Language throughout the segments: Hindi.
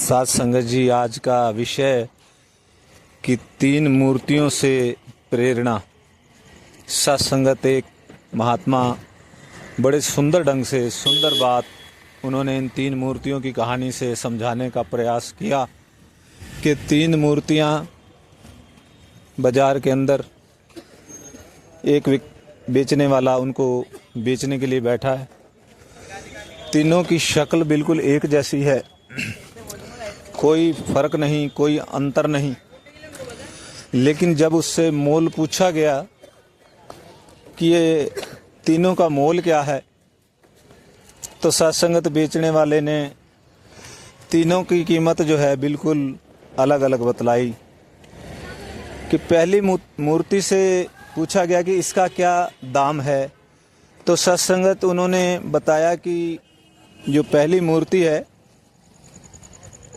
साथ संगत जी, आज का विषय कि तीन मूर्तियों से प्रेरणा। साथ संगत एक महात्मा बड़े सुंदर ढंग से सुंदर बात उन्होंने इन तीन मूर्तियों की कहानी से समझाने का प्रयास किया कि तीन मूर्तियां बाजार के अंदर एक बेचने वाला उनको बेचने के लिए बैठा है। तीनों की शक्ल बिल्कुल एक जैसी है, कोई फर्क नहीं, कोई अंतर नहीं। लेकिन जब उससे मोल पूछा गया कि ये तीनों का मोल क्या है, तो सत्संगत बेचने वाले ने तीनों की कीमत जो है बिल्कुल अलग अलग बतलाई। कि पहली मूर्ति से पूछा गया कि इसका क्या दाम है, तो सत्संगत उन्होंने बताया कि जो पहली मूर्ति है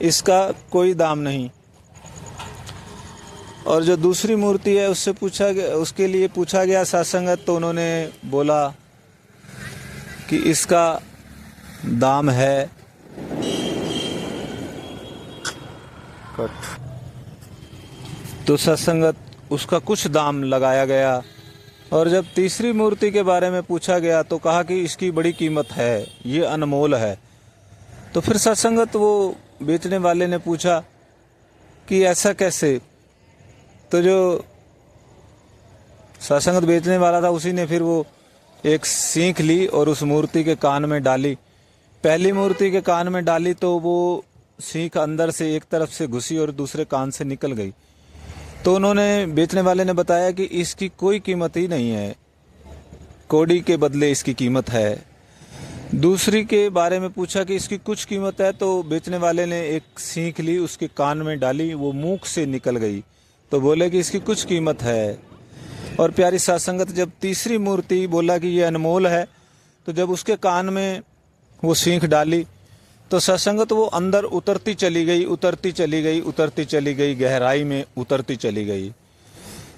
इसका कोई दाम नहीं, और जो दूसरी मूर्ति है उससे पूछा गया, उसके लिए पूछा गया सत्संगत, तो उन्होंने बोला कि इसका दाम है तो सत्संगत उसका कुछ दाम लगाया गया। और जब तीसरी मूर्ति के बारे में पूछा गया तो कहा कि इसकी बड़ी कीमत है, ये अनमोल है। तो फिर सत्संगत वो बेचने वाले ने पूछा कि ऐसा कैसे। तो जो सत्संगत बेचने वाला था उसी ने फिर वो एक सीख ली और उस मूर्ति के कान में डाली। पहली मूर्ति के कान में डाली तो वो सीख अंदर से एक तरफ से घुसी और दूसरे कान से निकल गई। तो उन्होंने बेचने वाले ने बताया कि इसकी कोई कीमत ही नहीं है, कौड़ी के बदले इसकी कीमत है। दूसरी के बारे में पूछा कि इसकी कुछ कीमत है, तो बेचने वाले ने एक सीख ली, उसके कान में डाली, वो मुख से निकल गई। तो बोले कि इसकी कुछ कीमत है। और प्यारी सत्संगत, जब तीसरी मूर्ति बोला कि ये अनमोल है, तो जब उसके कान में वो सीख डाली तो सत्संगत वो अंदर उतरती चली गई, उतरती चली गई, उतरती चली गई, गहराई में उतरती चली गई।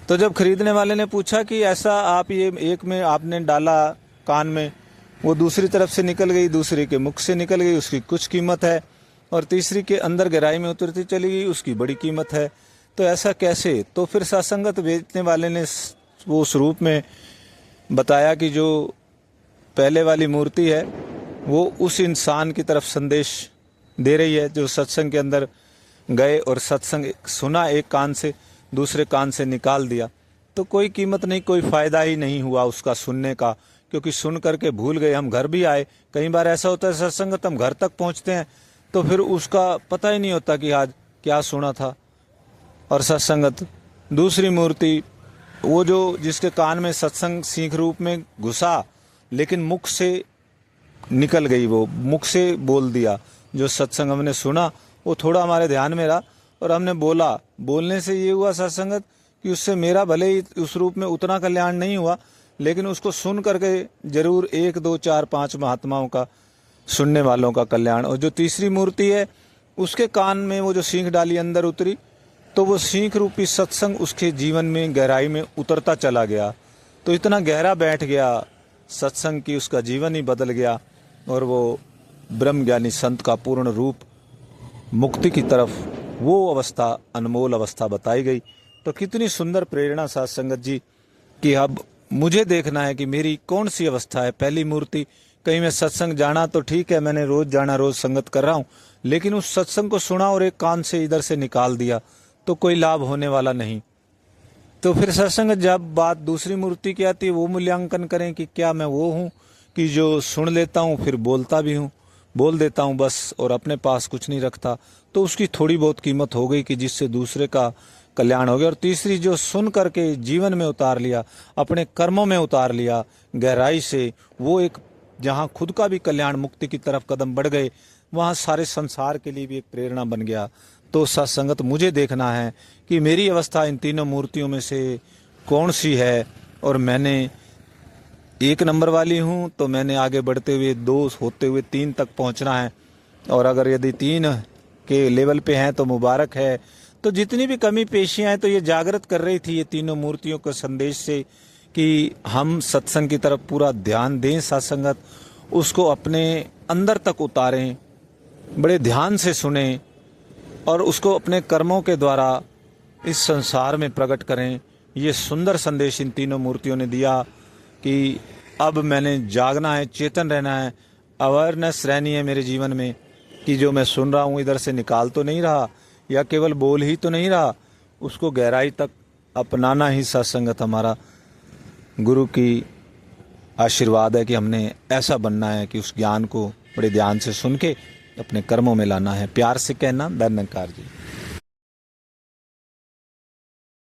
तो जब खरीदने वाले ने पूछा कि ऐसा आप ये एक में आपने डाला कान में, वो दूसरी तरफ से निकल गई, दूसरी के मुख से निकल गई, उसकी कुछ कीमत है, और तीसरी के अंदर गहराई में उतरती चली गई, उसकी बड़ी कीमत है। तो ऐसा कैसे। तो फिर सत्संगत बेचने वाले ने वो उस रूप में बताया कि जो पहले वाली मूर्ति है वो उस इंसान की तरफ संदेश दे रही है जो सत्संग के अंदर गए और सत्संग सुना, एक कान से दूसरे कान से निकाल दिया। तो कोई कीमत नहीं, कोई फ़ायदा ही नहीं हुआ उसका सुनने का, क्योंकि सुन करके भूल गए। हम घर भी आए, कई बार ऐसा होता है सत्संगत हम घर तक पहुंचते हैं तो फिर उसका पता ही नहीं होता कि आज क्या सुना था। और सत्संगत दूसरी मूर्ति वो जो जिसके कान में सत्संग सीख रूप में घुसा लेकिन मुख से निकल गई, वो मुख से बोल दिया। जो सत्संग हमने सुना वो थोड़ा हमारे ध्यान में रहा और हमने बोला, बोलने से ये हुआ सत्संगत कि उससे मेरा भले ही उस रूप में उतना कल्याण नहीं हुआ, लेकिन उसको सुन करके जरूर 1 2 4 5 महात्माओं का, सुनने वालों का कल्याण। और जो तीसरी मूर्ति है उसके कान में वो जो सीख डाली अंदर उतरी, तो वो सीख रूपी सत्संग उसके जीवन में गहराई में उतरता चला गया। तो इतना गहरा बैठ गया सत्संग की, उसका जीवन ही बदल गया और वो ब्रह्म ज्ञानी संत का पूर्ण रूप मुक्ति की तरफ वो अवस्था, अनमोल अवस्था बताई गई। तो कितनी सुंदर प्रेरणा सत्संगत जी कि अब मुझे देखना है कि मेरी कौन सी अवस्था है। पहली मूर्ति, कहीं मैं सत्संग जाना तो ठीक है, मैंने रोज जाना, रोज संगत कर रहा हूँ, लेकिन उस सत्संग को सुना और एक कान से इधर से निकाल दिया तो कोई लाभ होने वाला नहीं। तो फिर सत्संग जब बात दूसरी मूर्ति की आती है, वो मूल्यांकन करें कि क्या मैं वो हूँ कि जो सुन लेता हूँ फिर बोलता भी हूँ, बोल देता हूँ बस और अपने पास कुछ नहीं रखता। तो उसकी थोड़ी बहुत कीमत हो गई कि जिससे दूसरे का कल्याण हो गया। और तीसरी जो सुन करके जीवन में उतार लिया, अपने कर्मों में उतार लिया गहराई से, वो एक जहाँ खुद का भी कल्याण, मुक्ति की तरफ कदम बढ़ गए, वहाँ सारे संसार के लिए भी एक प्रेरणा बन गया। तो सत्संगत मुझे देखना है कि मेरी अवस्था इन तीनों मूर्तियों में से कौन सी है, और मैंने 1 नंबर वाली हूँ तो मैंने आगे बढ़ते हुए 2 होते हुए 3 तक पहुँचना है। और अगर यदि 3 के लेवल पे हैं तो मुबारक है। तो जितनी भी कमी पेशियाँ हैं तो ये जागृत कर रही थी ये तीनों मूर्तियों के संदेश से कि हम सत्संग की तरफ पूरा ध्यान दें, सत्संगत उसको अपने अंदर तक उतारें, बड़े ध्यान से सुने, और उसको अपने कर्मों के द्वारा इस संसार में प्रकट करें। ये सुंदर संदेश इन तीनों मूर्तियों ने दिया कि अब मैंने जागना है, चेतन रहना है, अवेयरनेस रहनी है मेरे जीवन में कि जो मैं सुन रहा हूँ इधर से निकाल तो नहीं रहा या केवल बोल ही तो नहीं रहा, उसको गहराई तक अपनाना ही सत्संगत हमारा गुरु की आशीर्वाद है कि हमने ऐसा बनना है कि उस ज्ञान को बड़े ध्यान से सुन के अपने कर्मों में लाना है। प्यार से कहना, धन्यकार जी।